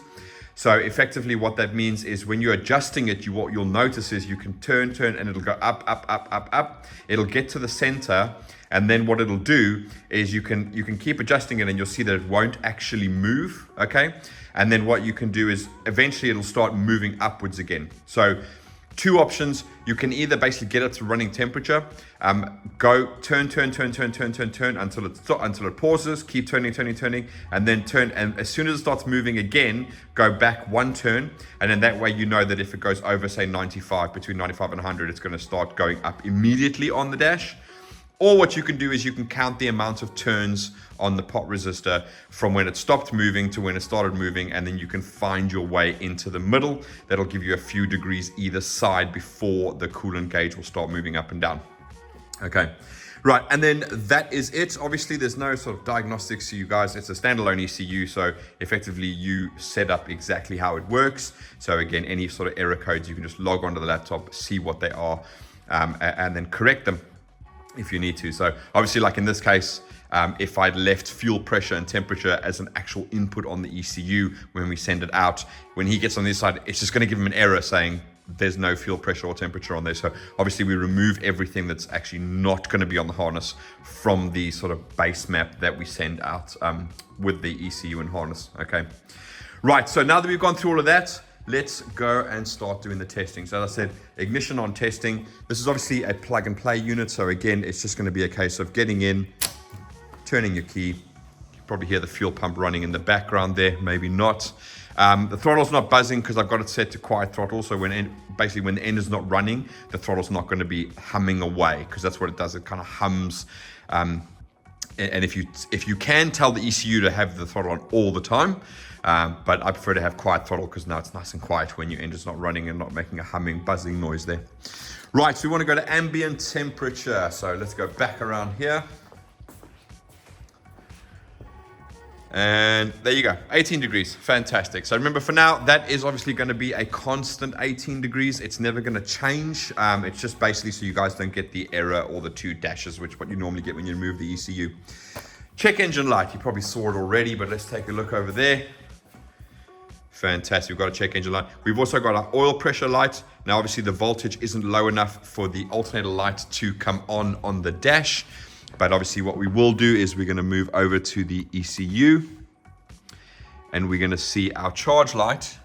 So effectively what that means is when you're adjusting it, what you'll notice is you can turn, and it'll go up, up, up, up, up. It'll get to the center, and then what it'll do is you can keep adjusting it and you'll see that it won't actually move, okay? And then what you can do is eventually it'll start moving upwards again. So 2 options. You can either basically get it to running temperature, go turn until it pauses, keep turning, and then turn, and as soon as it starts moving again, go back 1 turn, and then that way you know that if it goes over, say 95, between 95 and 100, it's going to start going up immediately on the dash. Or what you can do is you can count the amount of turns on the pot resistor from when it stopped moving to when it started moving, and then you can find your way into the middle. That'll give you a few degrees either side before the coolant gauge will start moving up and down. Okay, right, and then that is it. Obviously, there's no sort of diagnostics to you guys. It's a standalone ECU, so effectively you set up exactly how it works. So again, any sort of error codes, you can just log onto the laptop, see what they are, and then correct them if you need to. So obviously, like in this case, if I'd left fuel pressure and temperature as an actual input on the ECU when we send it out. When he gets on this side, it's just going to give him an error saying there's no fuel pressure or temperature on there. So obviously we remove everything that's actually not going to be on the harness from the sort of base map that we send out with the ECU and harness. Okay, right, so now that we've gone through all of that, let's go and start doing the testing. So as I said, ignition on testing. This is obviously a plug and play unit, so again, it's just going to be a case of getting in, turning your key. You probably hear the fuel pump running in the background there, maybe not. The throttle's not buzzing because I've got it set to quiet throttle, so basically when the end is not running, the throttle's not going to be humming away, because that's what it does. It kind of hums. And if you can tell the ECU to have the throttle on all the time, but I prefer to have quiet throttle because now it's nice and quiet when your engine's not running and not making a humming, buzzing noise there. Right, so we want to go to ambient temperature. So let's go back around here. And there you go, 18 degrees, fantastic. So remember, for now, that is obviously going to be a constant 18 degrees. It's never going to change. It's just basically so you guys don't get the error or the 2 dashes, which is what you normally get when you remove the ECU. Check engine light, you probably saw it already, but let's take a look over there. Fantastic, we've got a check engine light. We've also got our oil pressure light. Now, obviously the voltage isn't low enough for the alternator light to come on the dash. But obviously what we will do is we're going to move over to the ECU, and we're going to see our charge light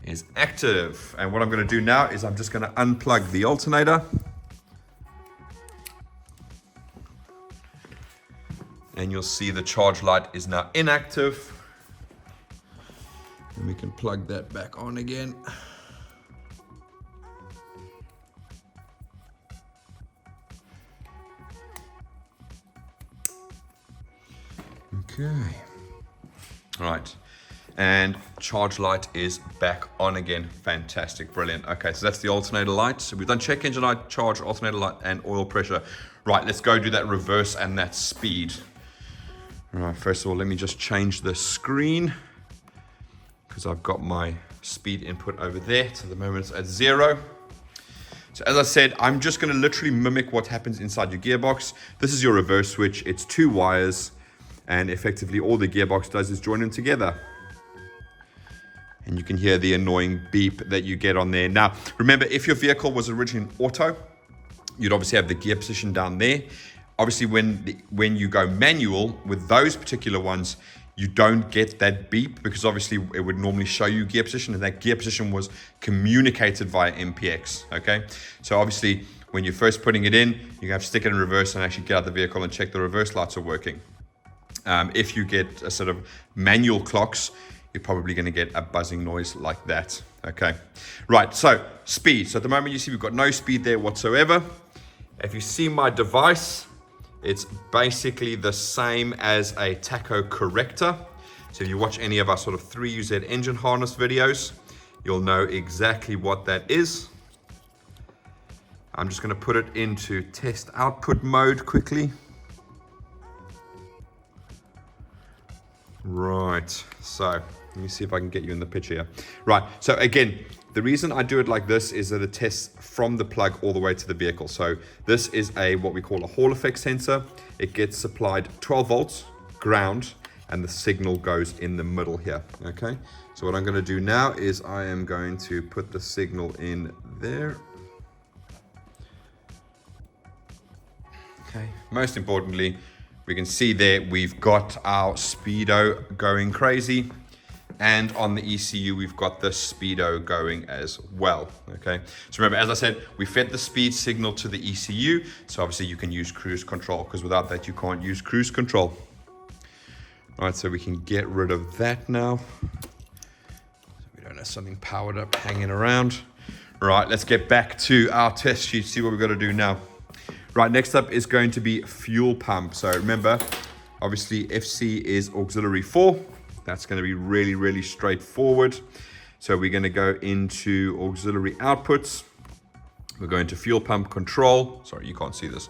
is active. And what I'm going to do now is I'm just going to unplug the alternator. And you'll see the charge light is now inactive. And we can plug that back on again. Okay. All right. And charge light is back on again. Fantastic. Brilliant. Okay, so that's the alternator light. So we've done check engine light, charge, alternator light, and oil pressure. Right, let's go do that reverse and that speed. All right, first of all, let me just change the screen because I've got my speed input over there. So at the moment it's at 0. So as I said, I'm just going to literally mimic what happens inside your gearbox. This is your reverse switch. It's 2 wires. And effectively all the gearbox does is join them together. And you can hear the annoying beep that you get on there. Now, remember, if your vehicle was originally auto, you'd obviously have the gear position down there. Obviously, when you go manual with those particular ones, you don't get that beep because obviously it would normally show you gear position, and that gear position was communicated via MPX, okay? So obviously, when you're first putting it in, you have to stick it in reverse and actually get out the vehicle and check the reverse lights are working. If you get a sort of manual clocks, you're probably going to get a buzzing noise like that. Okay, right, so speed. So at the moment you see we've got no speed there whatsoever. If you see my device, it's basically the same as a tacho corrector. So if you watch any of our sort of 3UZ engine harness videos, you'll know exactly what that is. I'm just going to put it into test output mode quickly. Right, so let me see if I can get you in the picture here. Right, so again, the reason I do it like this is that it tests from the plug all the way to the vehicle. So this is what we call a Hall effect sensor. It gets supplied 12 volts, ground, and the signal goes in the middle here, okay? So what I'm gonna do now is I am going to put the signal in there. Okay, most importantly, we can see there we've got our speedo going crazy, and on the ECU we've got the speedo going as well. Okay, so remember, as I said, we fed the speed signal to the ECU, so obviously you can use cruise control, because without that you can't use cruise control. All right, so we can get rid of that now, so we don't have something powered up hanging around. All right, let's get back to our test sheet, see what we've got to do now. Right, next up is going to be fuel pump. So remember, obviously FC is auxiliary 4. That's going to be really, really straightforward. So we're going to go into auxiliary outputs. We're going to fuel pump control. Sorry, you can't see this.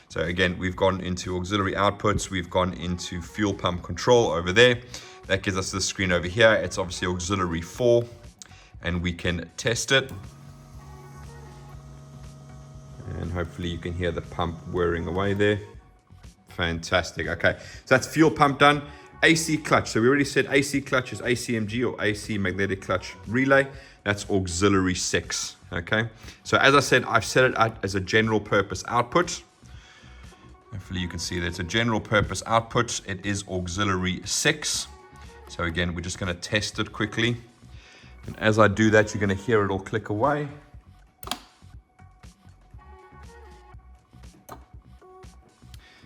So again, we've gone into auxiliary outputs. We've gone into fuel pump control over there. That gives us this screen over here. It's obviously auxiliary 4, and we can test it. And hopefully you can hear the pump whirring away there. Fantastic. Okay, so that's fuel pump done. AC clutch. So we already said AC clutch is ACMG or AC magnetic clutch relay. That's auxiliary 6. Okay, so as I said, I've set it out as a general purpose output. Hopefully you can see that it's a general purpose output. It is auxiliary 6. So again, we're just going to test it quickly. And as I do that, you're going to hear it all click away.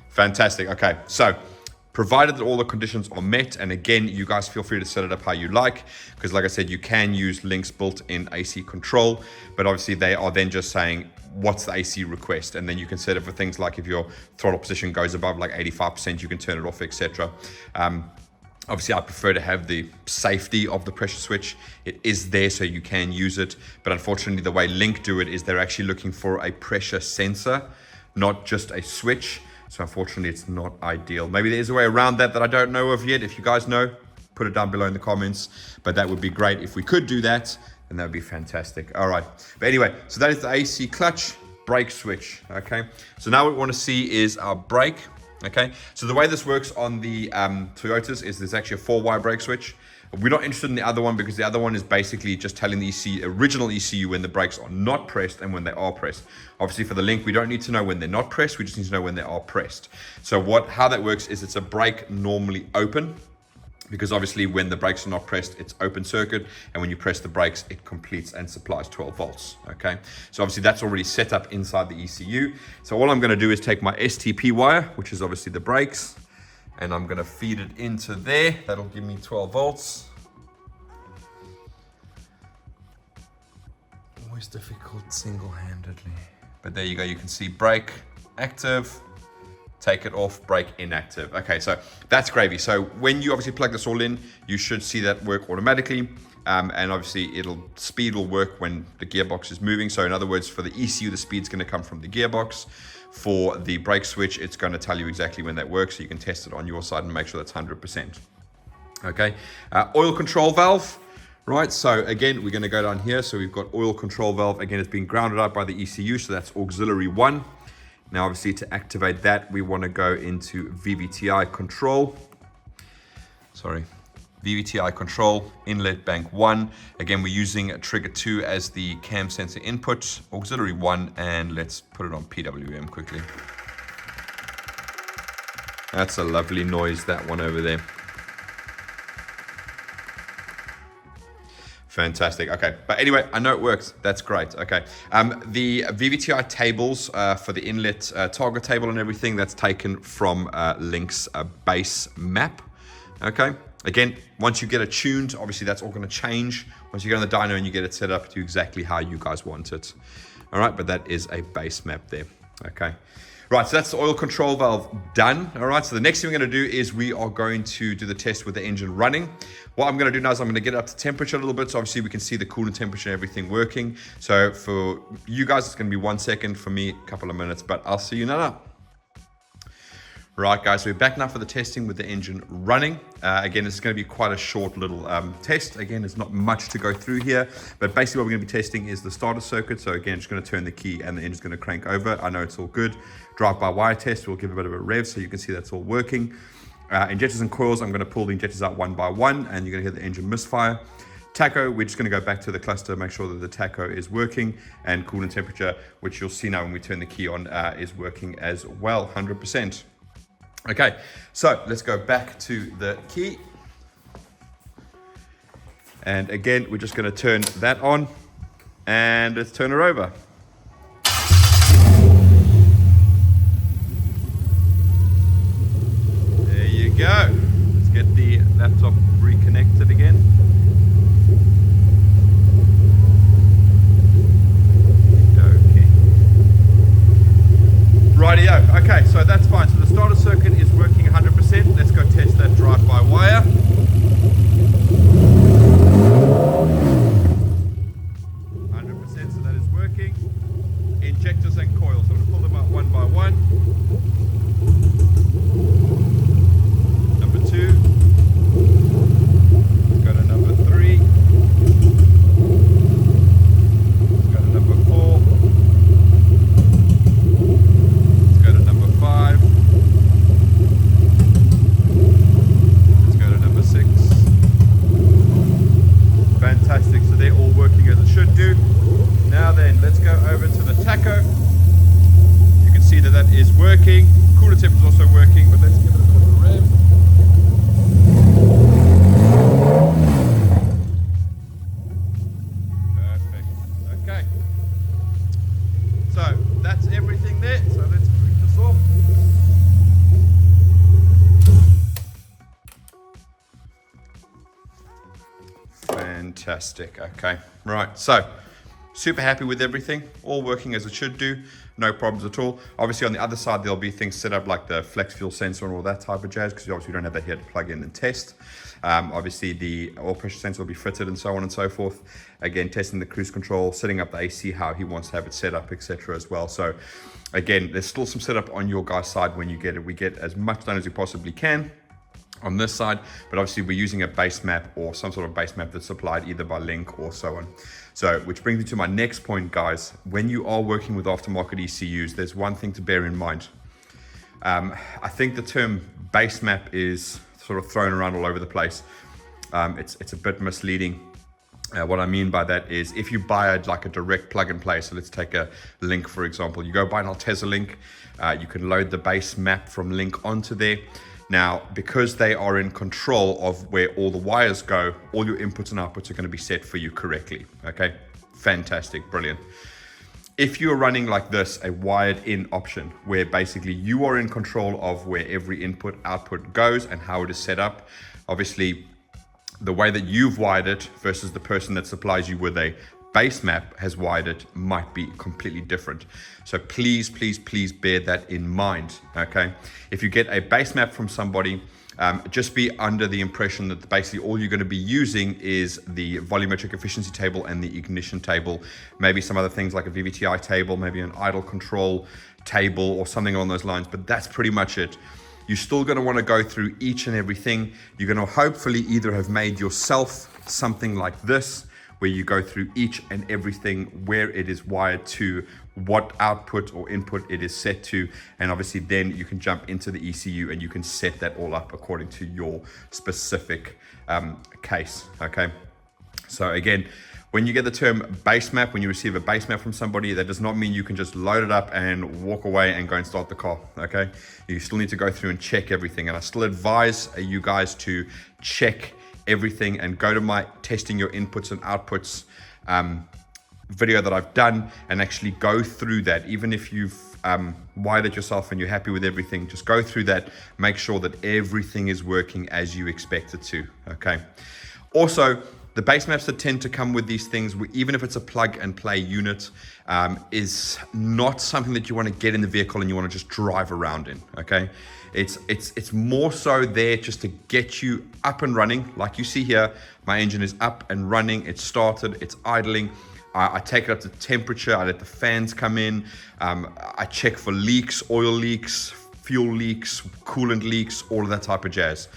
Fantastic. Okay, so provided that all the conditions are met, and again, you guys feel free to set it up how you like, because like I said, you can use links built in AC control, but obviously they are then just saying, what's the AC request? And then you can set it for things like if your throttle position goes above like 85%, you can turn it off, etc. Obviously, I prefer to have the safety of the pressure switch. It is there so you can use it, but unfortunately, the way Link do it is they're actually looking for a pressure sensor, not just a switch. So unfortunately, it's not ideal. Maybe there's a way around that I don't know of yet. If you guys know, put it down below in the comments. But that would be great. If we could do that, then that would be fantastic. All right. But anyway, so that is the AC clutch brake switch. Okay. So now what we want to see is our brake. Okay. So the way this works on the Toyotas is there's actually a 4-wire brake switch. We're not interested in the other one because the other one is basically just telling the original ECU when the brakes are not pressed and when they are pressed. Obviously for the Link, we don't need to know when they're not pressed. We just need to know when they are pressed. So how that works is it's a brake normally open, because obviously when the brakes are not pressed, it's open circuit. And when you press the brakes, it completes and supplies 12 volts. Okay. So obviously that's already set up inside the ECU. So all I'm going to do is take my STP wire, which is obviously the brakes, and I'm going to feed it into there. That'll give me 12 volts. Always difficult single-handedly. But there you go. You can see brake active, take it off, brake inactive. Okay, so that's gravy. So when you obviously plug this all in, you should see that work automatically. And obviously speed will work when the gearbox is moving. So in other words, for the ECU, the speed's going to come from the gearbox. For the brake switch, it's going to tell you exactly when that works, so you can test it on your side and make sure that's 100%. Okay, oil control valve, right? So again, we're going to go down here. So we've got oil control valve. Again, it's being grounded out by the ECU, so that's auxiliary 1. Now, obviously, to activate that, we want to go into VVT-i control. Sorry. VVT-i control, inlet bank 1. Again, we're using trigger 2 as the cam sensor input, auxiliary 1, and let's put it on PWM quickly. That's a lovely noise, that one over there. Fantastic. Okay, but anyway, I know it works. That's great. Okay, the VVT-i tables for the inlet target table and everything, that's taken from Link's base map. Okay. Again, once you get it tuned, obviously that's all going to change. Once you go on the dyno and you get it set up to exactly how you guys want it. All right, but that is a base map there. Okay. Right, so that's the oil control valve done. All right, so the next thing we're going to do is we are going to do the test with the engine running. What I'm going to do now is I'm going to get it up to temperature a little bit, so obviously we can see the coolant temperature and everything working. So for you guys, it's going to be 1 second. For me, a couple of minutes, but I'll see you now. Right, guys, so we're back now for the testing with the engine running. Again, this is going to be quite a short little test. Again, there's not much to go through here, but basically what we're going to be testing is the starter circuit. So again, just going to turn the key and the engine's going to crank over. I know it's all good. Drive-by-wire test, we'll give a bit of a rev so you can see that's all working. Injectors and coils, I'm going to pull the injectors out one by one, and you're going to hear the engine misfire. Tacho, we're just going to go back to the cluster, make sure that the tacho is working, and coolant temperature, which you'll see now when we turn the key on, is working as well, 100%. Okay, so let's go back to the key. And again, we're just going to turn that on and let's turn her over. There you go. Let's get the laptop reconnected again. Okay. Rightio. Okay, so that's fine. So the starter circuit is working 100%. Let's go test that drive-by-wire. So that is working. should do. Now then, let's go over to the tacho. You can see that that is working. Coolant temp is also working, but let's give it a bit of a rev. Perfect. Okay. So that's everything there. So let's click this off. Fantastic. Okay. Right. So super happy with everything, all working as it should do, no problems at all. Obviously on the other side there'll be things set up like the flex fuel sensor and all that type of jazz, because obviously we don't have that here to plug in and test. Obviously the oil pressure sensor will be fitted and so on and so forth. Again, testing the cruise control, setting up the AC, how he wants to have it set up, etc. as well. So again, there's still some setup on your guys' side when you get it. We get as much done as we possibly can on this side, but obviously we're using a base map or some sort of base map that's supplied either by Link or so on. So which brings me to my next point, guys. When you are working with aftermarket ECUs, there's one thing to bear in mind. I think the term base map is sort of thrown around all over the place. It's a bit misleading. What I mean by that is if you buy like a direct plug and play, so let's take a Link for example, you go buy an Altezza Link, you can load the base map from Link onto there. Now, because they are in control of where all the wires go, all your inputs and outputs are going to be set for you correctly. Okay, fantastic, brilliant. If you're running like this, a wired in option, where basically you are in control of where every input output goes and how it is set up, obviously the way that you've wired it versus the person that supplies you with a base map has wired it might be completely different. So please, please, please bear that in mind, okay? If you get a base map from somebody, just be under the impression that basically all you're going to be using is the volumetric efficiency table and the ignition table, maybe some other things like a VVT-i table, maybe an idle control table or something along those lines, but that's pretty much it. You're still going to want to go through each and everything. You're going to hopefully either have made yourself something like this, where you go through each and everything, where it is wired to, what output or input it is set to, and obviously then you can jump into the ECU and you can set that all up according to your specific case, okay? So again, when you get the term base map, when you receive a base map from somebody, that does not mean you can just load it up and walk away and go and start the car, okay? You still need to go through and check everything, and I still advise you guys to check everything and go to my testing your inputs and outputs video that I've done and actually go through that. Even if you've wired it yourself and you're happy with everything, just go through that, make sure that everything is working as you expect it to, okay? Also, the base maps that tend to come with these things, even if it's a plug and play unit, is not something that you want to get in the vehicle and you want to just drive around in, okay? It's more so there just to get you up and running. Like you see here, my engine is up and running, it's started, it's idling. I take it up to temperature, I let the fans come in, I check for leaks, oil leaks, fuel leaks, coolant leaks, all of that type of jazz.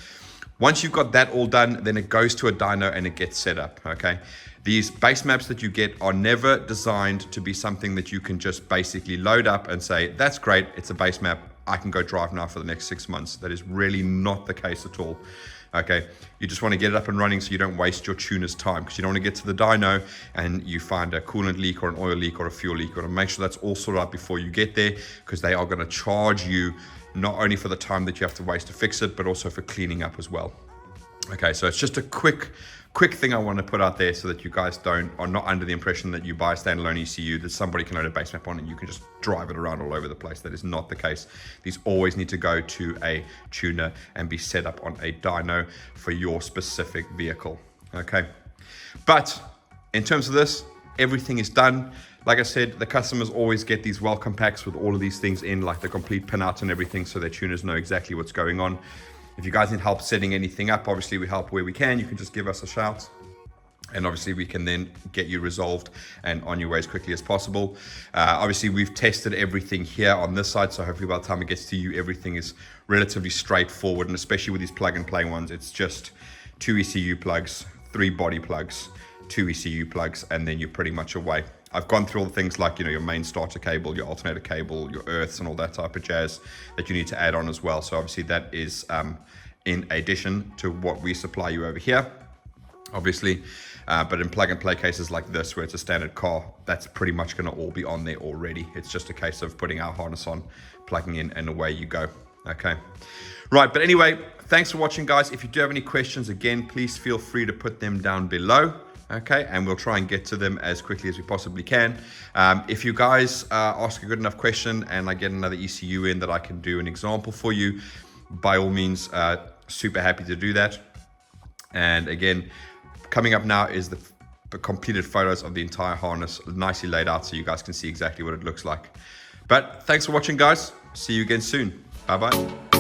Once you've got that all done, then it goes to a dyno and it gets set up, okay? These base maps that you get are never designed to be something that you can just basically load up and say, that's great, it's a base map, I can go drive now for the next 6 months. That is really not the case at all, okay? You just want to get it up and running so you don't waste your tuner's time, because you don't want to get to the dyno and you find a coolant leak or an oil leak or a fuel leak. You want to make sure that's all sorted out before you get there, because they are going to charge you not only for the time that you have to waste to fix it, but also for cleaning up as well. Okay, so it's just a quick thing I want to put out there so that you guys are not under the impression that you buy a standalone ECU that somebody can load a base map on and you can just drive it around all over the place. That is not the case. These always need to go to a tuner and be set up on a dyno for your specific vehicle, okay? But in terms of this, everything is done. Like I said, the customers always get these welcome packs with all of these things in, like the complete pinouts and everything, so their tuners know exactly what's going on. If you guys need help setting anything up, obviously we help where we can. You can just give us a shout, and obviously we can then get you resolved and on your way as quickly as possible. Obviously we've tested everything here on this side, so hopefully by the time it gets to you, everything is relatively straightforward, and especially with these plug and play ones, it's just 2 ECU plugs, 3 body plugs, 2 ECU plugs, and then you're pretty much away. I've gone through all the things like, you know, your main starter cable, your alternator cable, your earths and all that type of jazz that you need to add on as well. So obviously that is in addition to what we supply you over here. obviously. But in plug and play cases like this, where it's a standard car, that's pretty much going to all be on there already. It's just a case of putting our harness on, plugging in, and away you go. Okay. Right. But anyway, thanks for watching, guys. If you do have any questions, again, please feel free to put them down below. Okay, and we'll try and get to them as quickly as we possibly can. If you guys ask a good enough question and I get another ECU in that I can do an example for you, by all means, super happy to do that. And again, coming up now is the completed photos of the entire harness, nicely laid out so you guys can see exactly what it looks like. But thanks for watching, guys. See you again soon. Bye-bye.